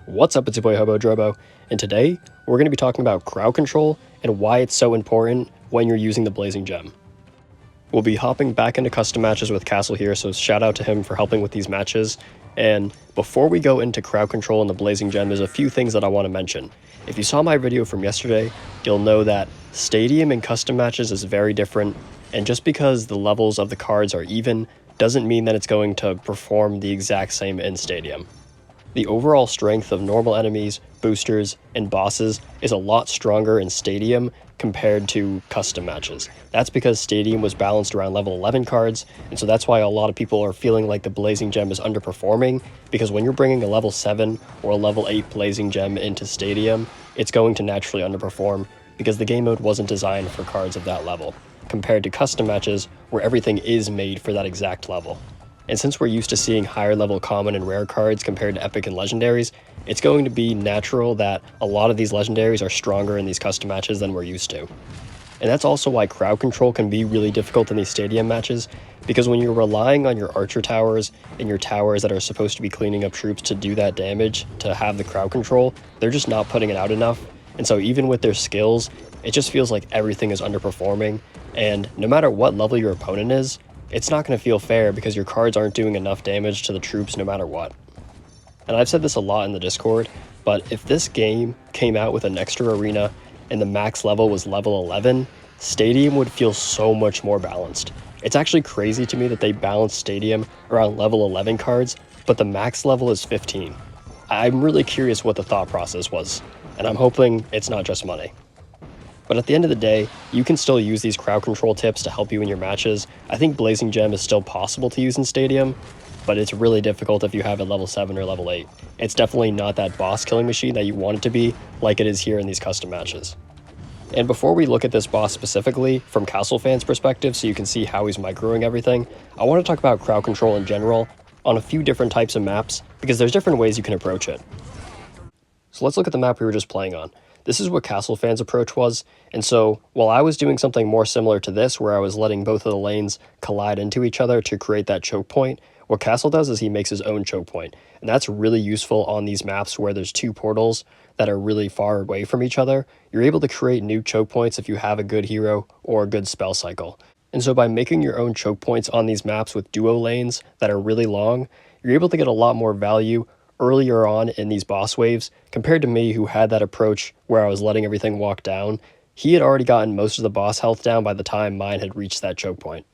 What's up, it's your boy Hobo Drobo, and today we're going to be talking about crowd control and why it's so important when you're using the Blazing Gem. We'll be hopping back into custom matches with Castle here, so shout out to him for helping with these matches. And before we go into crowd control and the Blazing Gem, there's a few things that I want to mention. If you saw my video from yesterday, you'll know that Stadium and custom matches is very different, and just because the levels of the cards are even, doesn't mean that it's going to perform the exact same in Stadium. The overall strength of normal enemies, boosters, and bosses is a lot stronger in Stadium compared to custom matches. That's because Stadium was balanced around level 11 cards, and so that's why a lot of people are feeling like the Blazing Gem is underperforming, because when you're bringing a level 7 or a level 8 Blazing Gem into Stadium, it's going to naturally underperform because the game mode wasn't designed for cards of that level, compared to custom matches where everything is made for that exact level. And since we're used to seeing higher level common and rare cards compared to epic and legendaries, it's going to be natural that a lot of these legendaries are stronger in these custom matches than we're used to. And that's also why crowd control can be really difficult in these Stadium matches, because when you're relying on your archer towers and your towers that are supposed to be cleaning up troops to do that damage, to have the crowd control, they're just not putting it out enough. And so even with their skills, it just feels like everything is underperforming, and no matter what level your opponent is, it's not going to feel fair because your cards aren't doing enough damage to the troops no matter what. And I've said this a lot in the Discord, but if this game came out with an extra arena and the max level was level 11, Stadium would feel so much more balanced. It's actually crazy to me that they balanced Stadium around level 11 cards, but the max level is 15. I'm really curious what the thought process was, and I'm hoping it's not just money. But at the end of the day, you can still use these crowd control tips to help you in your matches. I think Blazing Gem is still possible to use in Stadium, but it's really difficult if you have it level 7 or level 8. It's definitely not that boss killing machine that you want it to be, like it is here in these custom matches. And before we look at this boss specifically, from Castle fans' perspective, so you can see how he's microing everything, I want to talk about crowd control in general on a few different types of maps, because there's different ways you can approach it. So let's look at the map we were just playing on. This is what Castle fans' approach was, and so while I was doing something more similar to this, where I was letting both of the lanes collide into each other to create that choke point, what Castle does is he makes his own choke point, and that's really useful on these maps where there's two portals that are really far away from each other. You're able to create new choke points if you have a good hero or a good spell cycle. And so by making your own choke points on these maps with duo lanes that are really long, you're able to get a lot more value earlier on in these boss waves compared to me, who had that approach where I was letting everything walk down. He had already gotten most of the boss health down by the time mine had reached that choke point.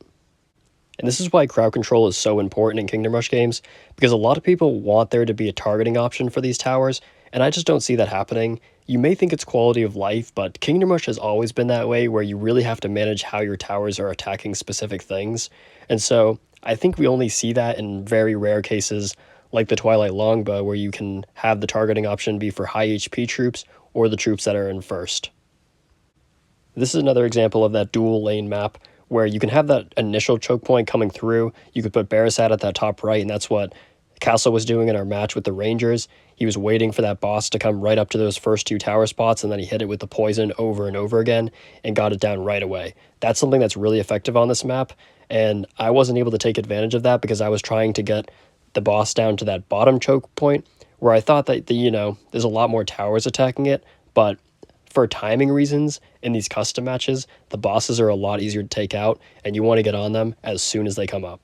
And this is why crowd control is so important in Kingdom Rush games, because a lot of people want there to be a targeting option for these towers, and I just don't see that happening. You may think it's quality of life, but Kingdom Rush has always been that way, where you really have to manage how your towers are attacking specific things. And so I think we only see that in very rare cases, like the Twilight Longbow, where you can have the targeting option be for high HP troops or the troops that are in first. This is another example of that dual lane map, where you can have that initial choke point coming through. You could put Barasat at that top right, and that's what Castle was doing in our match with the Rangers. He was waiting for that boss to come right up to those first two tower spots, and then he hit it with the poison over and over again and got it down right away. That's something that's really effective on this map, and I wasn't able to take advantage of that because I was trying to get the boss down to that bottom choke point, where I thought that, there's a lot more towers attacking it, but for timing reasons, in these custom matches, the bosses are a lot easier to take out, and you want to get on them as soon as they come up.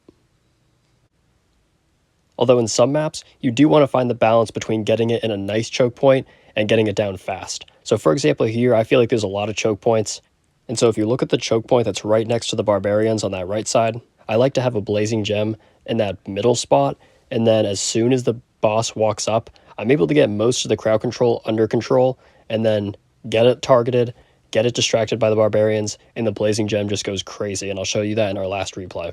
Although in some maps, you do want to find the balance between getting it in a nice choke point and getting it down fast. So for example here, I feel like there's a lot of choke points, and so if you look at the choke point that's right next to the barbarians on that right side, I like to have a Blazing Gem in that middle spot, and then as soon as the boss walks up, I'm able to get most of the crowd control under control, and then get it targeted, get it distracted by the barbarians, and the Blazing Gem just goes crazy, and I'll show you that in our last replay.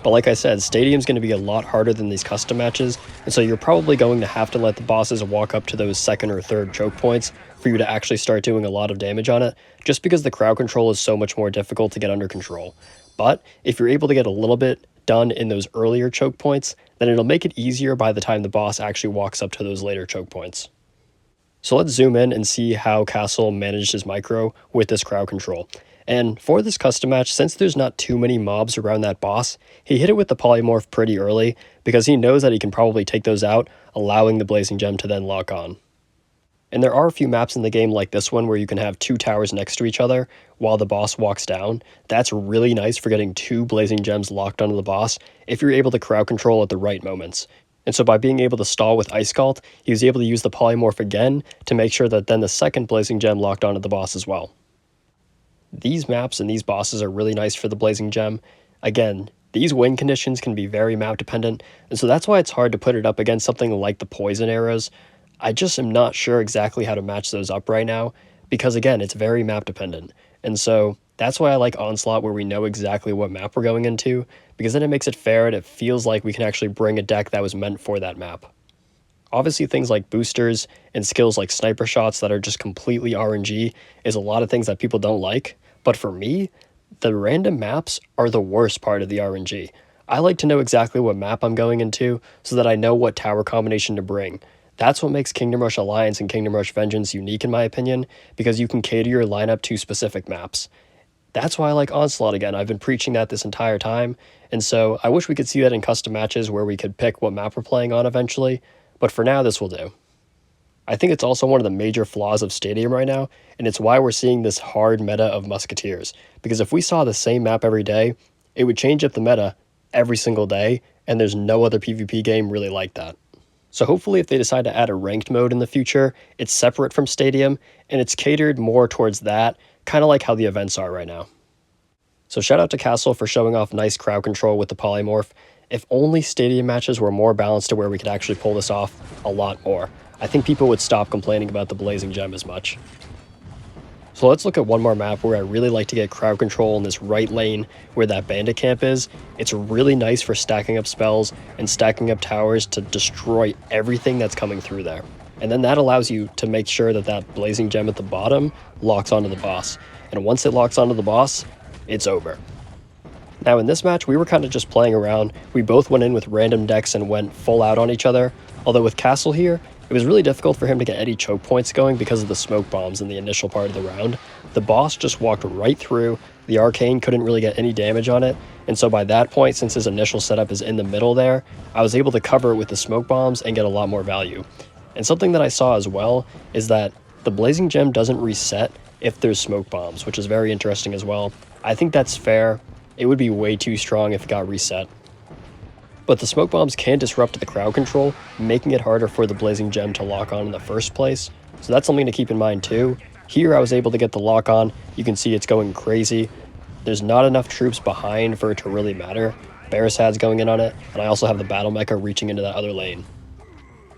But like I said, Stadium's going to be a lot harder than these custom matches, and so you're probably going to have to let the bosses walk up to those second or third choke points for you to actually start doing a lot of damage on it, just because the crowd control is so much more difficult to get under control. But if you're able to get a little bit done in those earlier choke points, then it'll make it easier by the time the boss actually walks up to those later choke points. So let's zoom in and see how Castle managed his micro with this crowd control. And for this custom match, since there's not too many mobs around that boss, he hit it with the polymorph pretty early because he knows that he can probably take those out, allowing the blazing gem to then lock on. And there are a few maps in the game like this one where you can have two towers next to each other while the boss walks down. That's really nice for getting two blazing gems locked onto the boss if you're able to crowd control at the right moments. And so by being able to stall with Ice Cult, he was able to use the polymorph again to make sure that then the second blazing gem locked onto the boss as well. These maps and these bosses are really nice for the blazing gem. Again, these win conditions can be very map dependent, and so that's why it's hard to put it up against something like the poison arrows. I just am not sure exactly how to match those up right now, because again, it's very map dependent. And so that's why I like Onslaught, where we know exactly what map we're going into, because then it makes it fair and it feels like we can actually bring a deck that was meant for that map. Obviously, things like boosters and skills like sniper shots that are just completely RNG is a lot of things that people don't like, but for me, the random maps are the worst part of the RNG. I like to know exactly what map I'm going into so that I know what tower combination to bring. That's what makes Kingdom Rush Alliance and Kingdom Rush Vengeance unique in my opinion, because you can cater your lineup to specific maps. That's why I like Onslaught again. I've been preaching that this entire time, and so I wish we could see that in custom matches where we could pick what map we're playing on eventually, but for now this will do. I think it's also one of the major flaws of Stadium right now, and it's why we're seeing this hard meta of Musketeers, because if we saw the same map every day, it would change up the meta every single day, and there's no other PvP game really like that. So hopefully if they decide to add a ranked mode in the future, it's separate from Stadium, and it's catered more towards that, kind of like how the events are right now. So shout out to Castle for showing off nice crowd control with the polymorph. If only Stadium matches were more balanced to where we could actually pull this off a lot more, I think people would stop complaining about the blazing gem as much. So let's look at one more map where I really like to get crowd control in this right lane where that bandit camp is. It's really nice for stacking up spells and stacking up towers to destroy everything that's coming through there. And then that allows you to make sure that that blazing gem at the bottom locks onto the boss. And once it locks onto the boss, it's over. Now in this match, we were kind of just playing around. We both went in with random decks and went full out on each other. Although with Castle here, it was really difficult for him to get any choke points going because of the smoke bombs in the initial part of the round. The boss just walked right through, the arcane couldn't really get any damage on it, and so by that point, since his initial setup is in the middle there, I was able to cover it with the smoke bombs and get a lot more value. And something that I saw as well is that the blazing gem doesn't reset if there's smoke bombs, which is very interesting as well. I think that's fair. It would be way too strong if it got reset. But the smoke bombs can disrupt the crowd control, making it harder for the blazing gem to lock on in the first place. So that's something to keep in mind too. Here I was able to get the lock on. You can see it's going crazy. There's not enough troops behind for it to really matter. Barisad's going in on it, and I also have the battle mecha reaching into that other lane.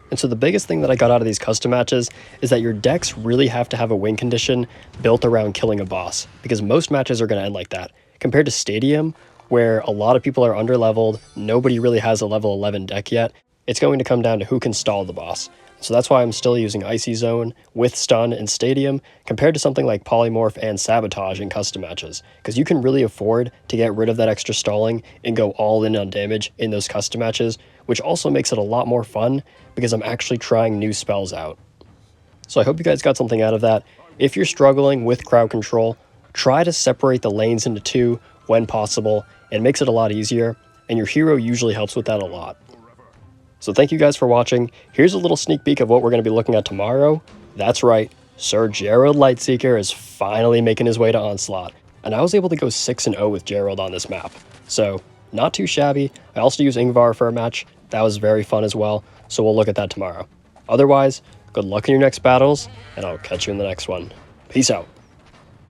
And so the biggest thing that I got out of these custom matches is that your decks really have to have a win condition built around killing a boss, because most matches are going to end like that. Compared to Stadium, where a lot of people are under-leveled, nobody really has a level 11 deck yet, it's going to come down to who can stall the boss. So that's why I'm still using Icy Zone with Stun in Stadium compared to something like Polymorph and Sabotage in custom matches, because you can really afford to get rid of that extra stalling and go all in on damage in those custom matches, which also makes it a lot more fun because I'm actually trying new spells out. So I hope you guys got something out of that. If you're struggling with crowd control, try to separate the lanes into two when possible. It makes it a lot easier, and your hero usually helps with that a lot. So thank you guys for watching. Here's a little sneak peek of what we're going to be looking at tomorrow. That's right, Sir Gerald Lightseeker is finally making his way to Onslaught, and I was able to go 6-0 with Gerald on this map. So, not too shabby. I also used Ingvar for a match. That was very fun as well, so we'll look at that tomorrow. Otherwise, good luck in your next battles, and I'll catch you in the next one. Peace out.